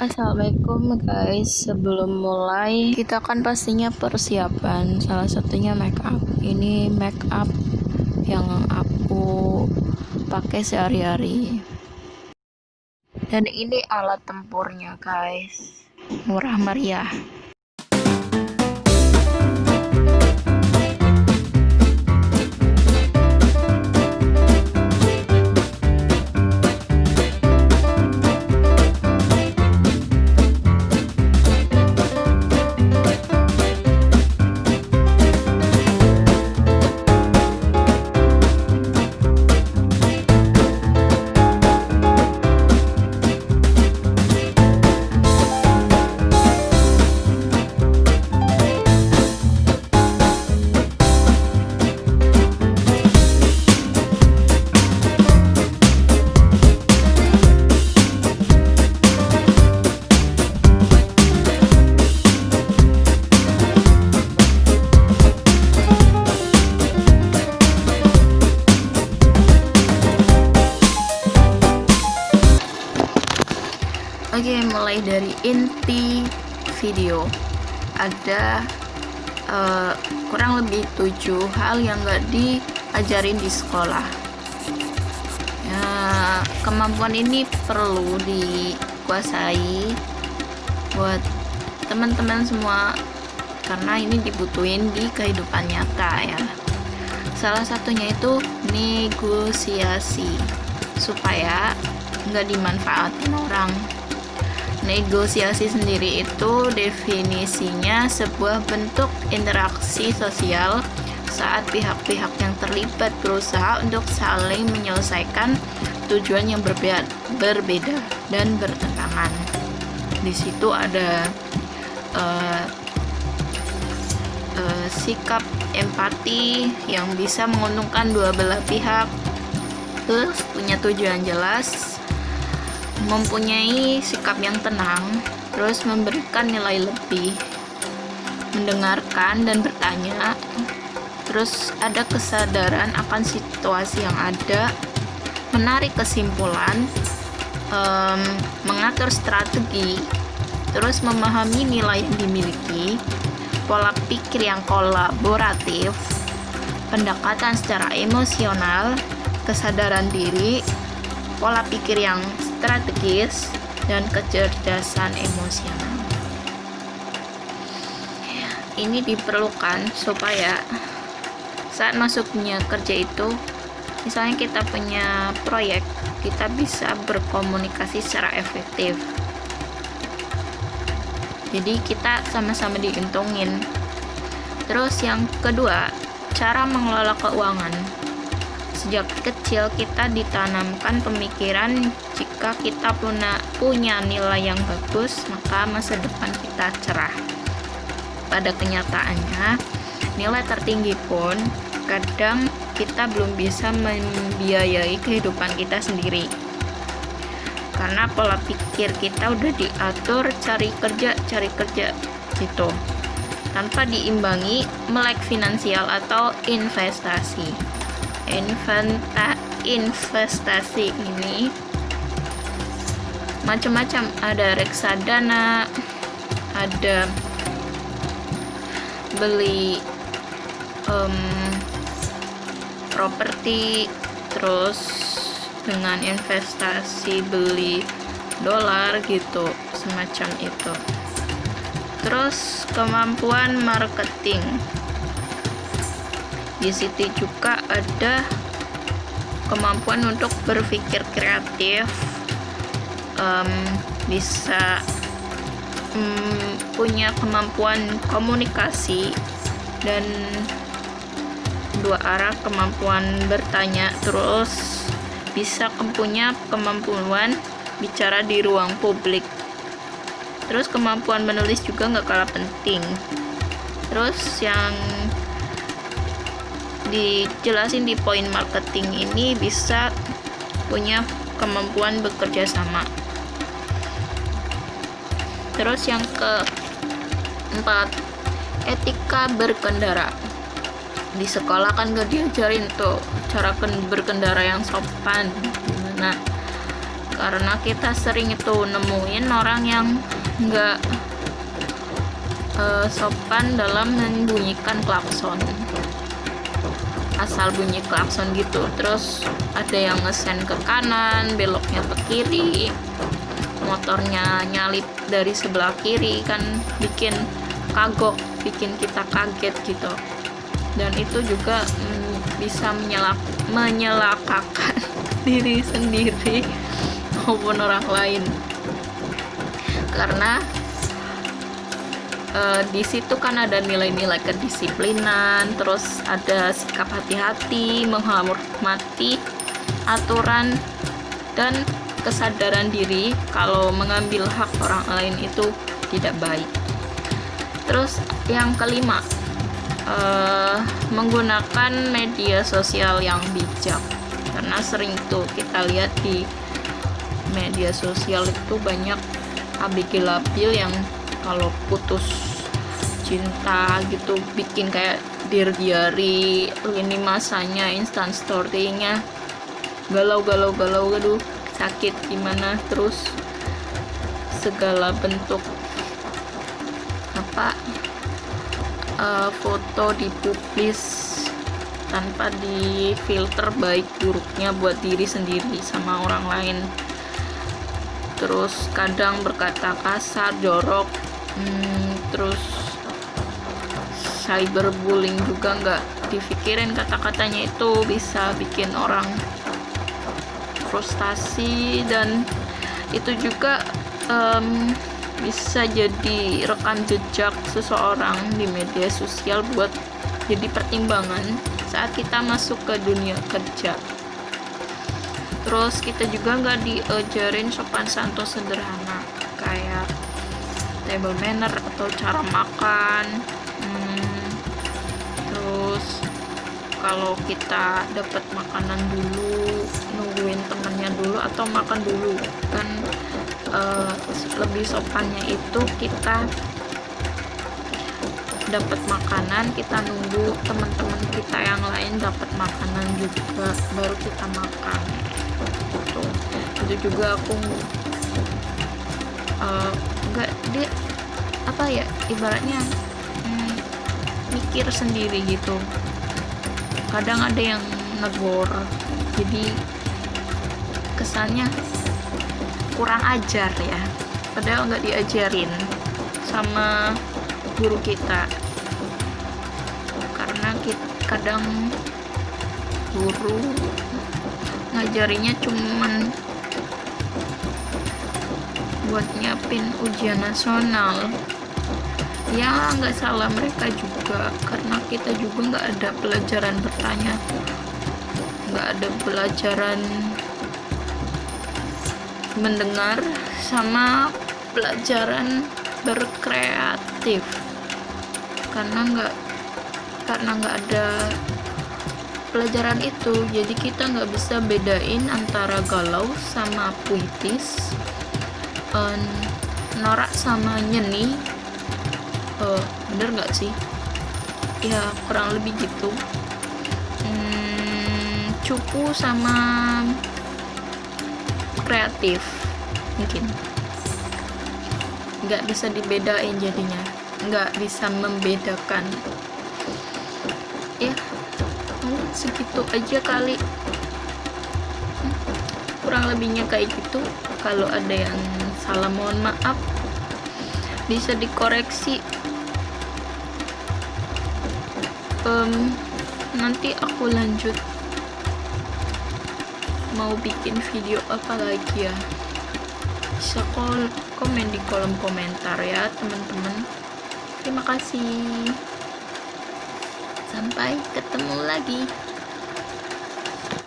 Assalamualaikum guys, sebelum mulai kita kan pastinya persiapan, salah satunya make up. Ini make up yang aku pakai sehari-hari, dan ini alat tempurnya guys, murah meriah. Oke, mulai dari inti video. Ada kurang lebih 7 hal yang gak diajarin di sekolah. Ya, kemampuan ini perlu dikuasai buat teman-teman semua karena ini dibutuhin di kehidupan nyata ya. Salah satunya itu negosiasi supaya nggak dimanfaatin orang. Negosiasi sendiri itu definisinya sebuah bentuk interaksi sosial saat pihak-pihak yang terlibat berusaha untuk saling menyelesaikan tujuan yang berbeda dan bertentangan. Di situ ada sikap empati yang bisa menguntungkan dua belah pihak, terus punya tujuan jelas, mempunyai sikap yang tenang, terus memberikan nilai lebih, mendengarkan dan bertanya, terus ada kesadaran akan situasi yang ada, menarik kesimpulan, mengatur strategi, terus memahami nilai yang dimiliki, pola pikir yang kolaboratif, pendekatan secara emosional, kesadaran diri, pola pikir yang strategis, dan kecerdasan emosional. Ini diperlukan supaya saat masuknya kerja itu, misalnya kita punya proyek, kita bisa berkomunikasi secara efektif. Jadi kita sama-sama diuntungin. Terus yang kedua, cara mengelola keuangan. Sejak kecil kita ditanamkan pemikiran jika kita punya nilai yang bagus, maka masa depan kita cerah. Pada kenyataannya, nilai tertinggi pun kadang kita belum bisa membiayai kehidupan kita sendiri. Karena pola pikir kita udah diatur cari kerja gitu. Tanpa diimbangi melek finansial atau investasi. Investasi ini macam-macam, ada reksadana, ada beli properti, terus dengan investasi beli dolar gitu, semacam itu. Terus kemampuan marketing, di situ juga ada kemampuan untuk berpikir kreatif, bisa punya kemampuan komunikasi dan dua arah, kemampuan bertanya, terus bisa punya kemampuan bicara di ruang publik. Terus kemampuan menulis juga nggak kalah penting. Terus yang dijelasin di poin marketing ini bisa punya kemampuan bekerja sama. Terus yang keempat, etika berkendara. Di sekolah kan gak diajarin tuh cara berkendara yang sopan, gimana karena kita sering itu nemuin orang yang nggak sopan dalam membunyikan klakson, asal bunyi klakson gitu. Terus ada yang ngesen ke kanan, beloknya ke kiri, motornya nyalip dari sebelah kiri, kan bikin kagok, bikin kita kaget gitu. Dan itu juga bisa menyelakakan diri sendiri maupun orang lain, karena di situ kan ada nilai-nilai kedisiplinan, terus ada sikap hati-hati, menghormati aturan, dan kesadaran diri kalau mengambil hak orang lain itu tidak baik. Terus yang kelima, menggunakan media sosial yang bijak, karena sering tuh kita lihat di media sosial itu banyak abil-abil yang kalau putus cinta gitu bikin kayak diary, lini masanya, instant story-nya galau, aduh sakit gimana. Terus segala bentuk foto dipublis tanpa difilter baik buruknya buat diri sendiri sama orang lain. Terus kadang berkata kasar, jorok, terus cyberbullying juga nggak dipikirin kata-katanya, itu bisa bikin orang frustasi, dan itu juga bisa jadi rekam jejak seseorang di media sosial buat jadi pertimbangan saat kita masuk ke dunia kerja. Terus kita juga nggak diajarin sopan santun sederhana kayak table manner atau cara makan. Terus kalau kita dapat makanan dulu, nungguin temennya dulu atau makan dulu kan. Lebih sopannya itu kita dapat makanan, kita nunggu teman-teman kita yang lain dapat makanan juga baru kita makan gitu. Itu juga aku nggak ibaratnya mikir sendiri gitu. Kadang ada yang negor, jadi kesannya kurang ajar ya, padahal nggak diajarin sama guru kita. Karena kadang guru ngajarinya cuman buat nyiapin ujian nasional. Ya nggak salah mereka juga, karena kita juga nggak ada pelajaran bertanya, nggak ada pelajaran mendengar sama pelajaran berkreatif, karena nggak ada pelajaran itu. Jadi kita nggak bisa bedain antara galau sama puitis, norak sama nyeni. Bener nggak sih? Ya kurang lebih gitu. Cupu sama kreatif mungkin nggak bisa dibedain, jadinya nggak bisa membedakan. Ya mungkin segitu aja kali, kurang lebihnya kayak gitu. Kalau ada yang salah mohon maaf, bisa dikoreksi. Nanti aku lanjut mau bikin video apa lagi ya, bisa komen di kolom komentar ya teman-teman. Terima kasih, sampai ketemu lagi.